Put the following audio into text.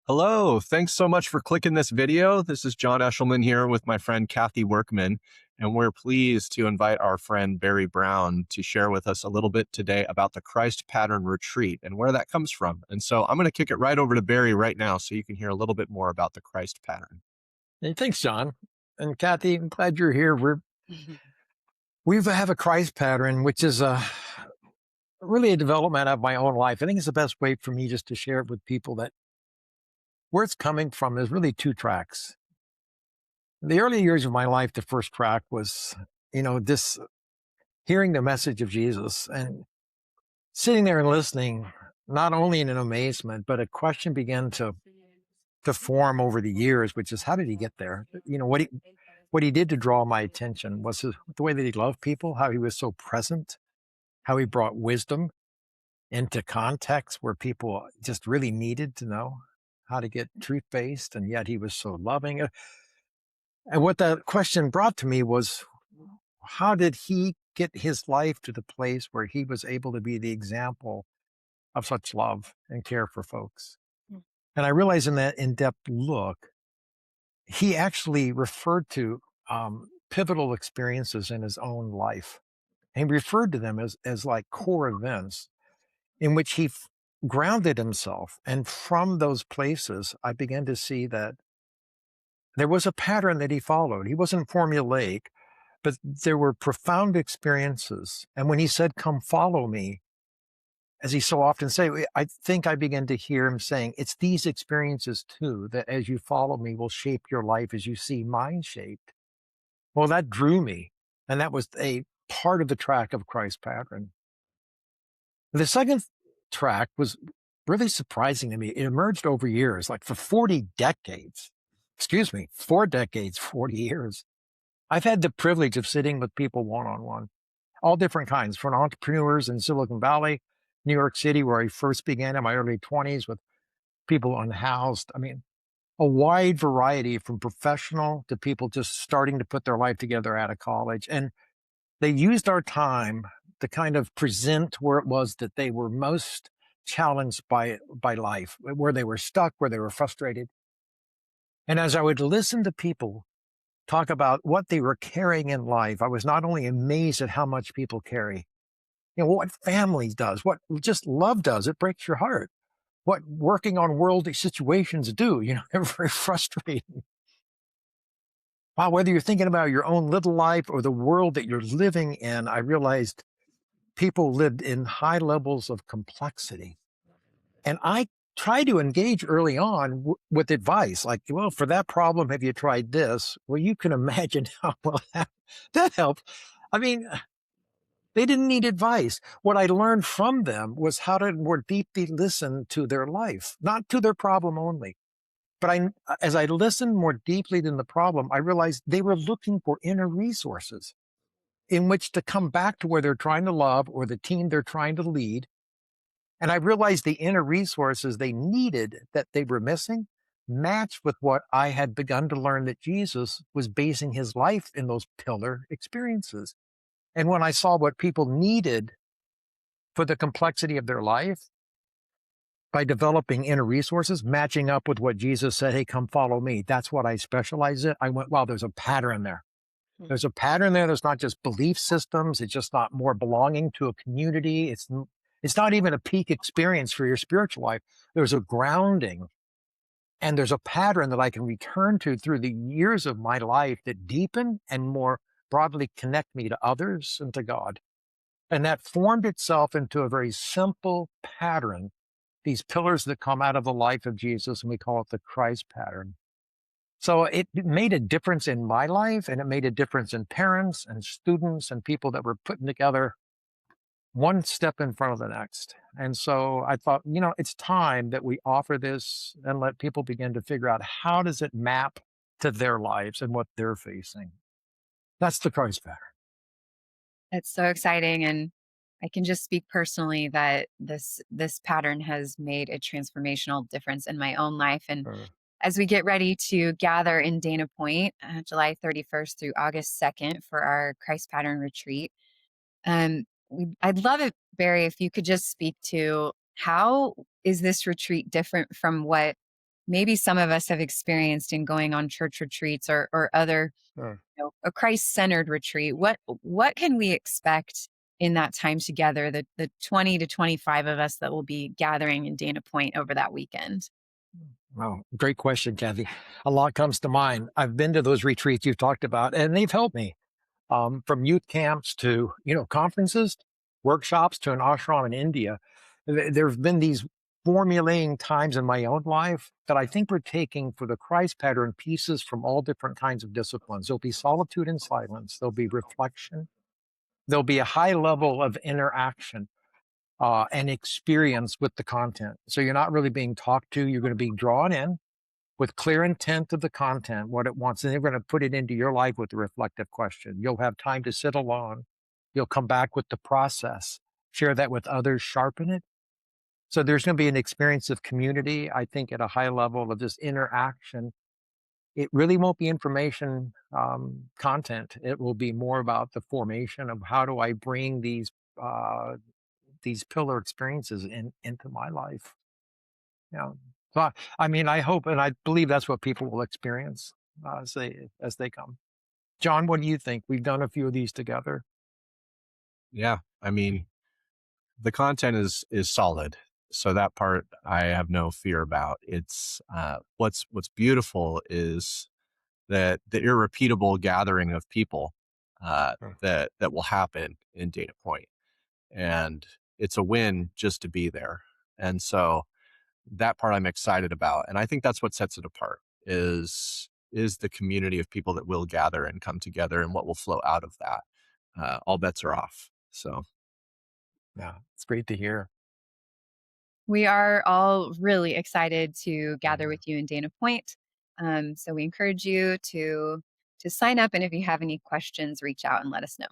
Hello, thanks so much for clicking this video. This is John Eshelman here with my friend Kathy Workman, and we're pleased to invite our friend Barry Brown to share with us a little bit today about the Christ Pattern Retreat and where that comes from. And so I'm going to kick it right over to Barry right now so you can hear a little bit more about the Christ Pattern. Hey, thanks, John. And Kathy, I'm glad you're here. We have a Christ pattern, which is really a development of my own life. I think it's the best way for me just to share it with people that where it's coming from is really two tracks. In the early years of my life, the first track was, this hearing the message of Jesus and sitting there and listening, not only in an amazement, but a question began to form over the years, which is how did he get there? What he did to draw my attention was the way that he loved people, how he was so present, how he brought wisdom into context where people just really needed to know how to get truth-based, and yet he was so loving. And what that question brought to me was, how did he get his life to the place where he was able to be the example of such love and care for folks? Mm. And I realized in that in-depth look, he actually referred to pivotal experiences in his own life. And he referred to them as like core events in which he grounded himself. And from those places, I began to see that there was a pattern that he followed. He wasn't formulaic, but there were profound experiences. And when he said, "Come follow me," as he so often say, I think I began to hear him saying, it's these experiences too, that as you follow me will shape your life as you see mine shaped. Well, that drew me. And that was a part of the track of Christ's pattern. The second track was really surprising to me. It emerged over years, like for 40 decades. Excuse me, 4 decades, 40 years. I've had the privilege of sitting with people one-on-one, all different kinds, from entrepreneurs in Silicon Valley, New York City, where I first began in my early 20s, with people unhoused. I mean, a wide variety from professional to people just starting to put their life together out of college. And they used our time to kind of present where it was that they were most challenged by life, where they were stuck, where they were frustrated. And as I would listen to people talk about what they were carrying in life, I was not only amazed at how much people carry, what family does, what just love does. It breaks your heart. What working on worldly situations do, they're very frustrating. Wow, whether you're thinking about your own little life or the world that you're living in, I realized people lived in high levels of complexity. And I try to engage early on with advice like, well, for that problem, have you tried this? Well, you can imagine how well that helped. I mean, they didn't need advice. What I learned from them was how to more deeply listen to their life, not to their problem only. But as I listened more deeply than the problem, I realized they were looking for inner resources in which to come back to where they're trying to love or the team they're trying to lead. And I realized the inner resources they needed that they were missing matched with what I had begun to learn that Jesus was basing his life in those pillar experiences. And when I saw what people needed for the complexity of their life, by developing inner resources, matching up with what Jesus said, hey, come follow me. That's what I specialize in. I went, wow, there's a pattern there. There's a pattern there. There's not just belief systems. It's just not more belonging to a community. It's not even a peak experience for your spiritual life. There's a grounding, and there's a pattern that I can return to through the years of my life that deepen and more broadly connect me to others and to God. And that formed itself into a very simple pattern, these pillars that come out of the life of Jesus, and we call it the Christ pattern. So it made a difference in my life, and it made a difference in parents and students and people that were putting together one step in front of the next. And so I thought, it's time that we offer this and let people begin to figure out how does it map to their lives and what they're facing. That's the Christ pattern. It's so exciting, and I can just speak personally that this pattern has made a transformational difference in my own life. And Uh, as we get ready to gather in Dana Point, July 31st through August 2nd for our Christ Pattern Retreat, I'd love it, Barry, if you could just speak to how is this retreat different from what maybe some of us have experienced in going on church retreats or other, Sure. a Christ-centered retreat. What can we expect in that time together, the 20 to 25 of us that will be gathering in Dana Point over that weekend? Wow, great question, Kathy. A lot comes to mind. I've been to those retreats you've talked about, and they've helped me. From youth camps to conferences, workshops to an ashram in India. There have been these formulating times in my own life that I think we're taking for the Christ pattern pieces from all different kinds of disciplines. There'll be solitude and silence. There'll be reflection. There'll be a high level of interaction and experience with the content. So you're not really being talked to. You're going to be drawn in with clear intent of the content, what it wants, and they're going to put it into your life with a reflective question. You'll have time to sit alone. You'll come back with the process, share that with others, sharpen it. So there's going to be an experience of community, I think, at a high level of this interaction. It really won't be information content. It will be more about the formation of how do I bring these pillar experiences into my life. Yeah. So I mean, I hope and I believe that's what people will experience as they come. John, what do you think? We've done a few of these together. Yeah, I mean, the content is solid, so that part I have no fear about. It's what's beautiful is that the irrepeatable gathering of people Sure. that will happen in Dana Point, and it's a win just to be there. And so that part I'm excited about, and I think that's what sets it apart is the community of people that will gather and come together, and what will flow out of that. All bets are off. So Yeah, it's great to hear. We are all really excited to gather Yeah. with you in Dana Point. So we encourage you to sign up, and if you have any questions, reach out and let us know.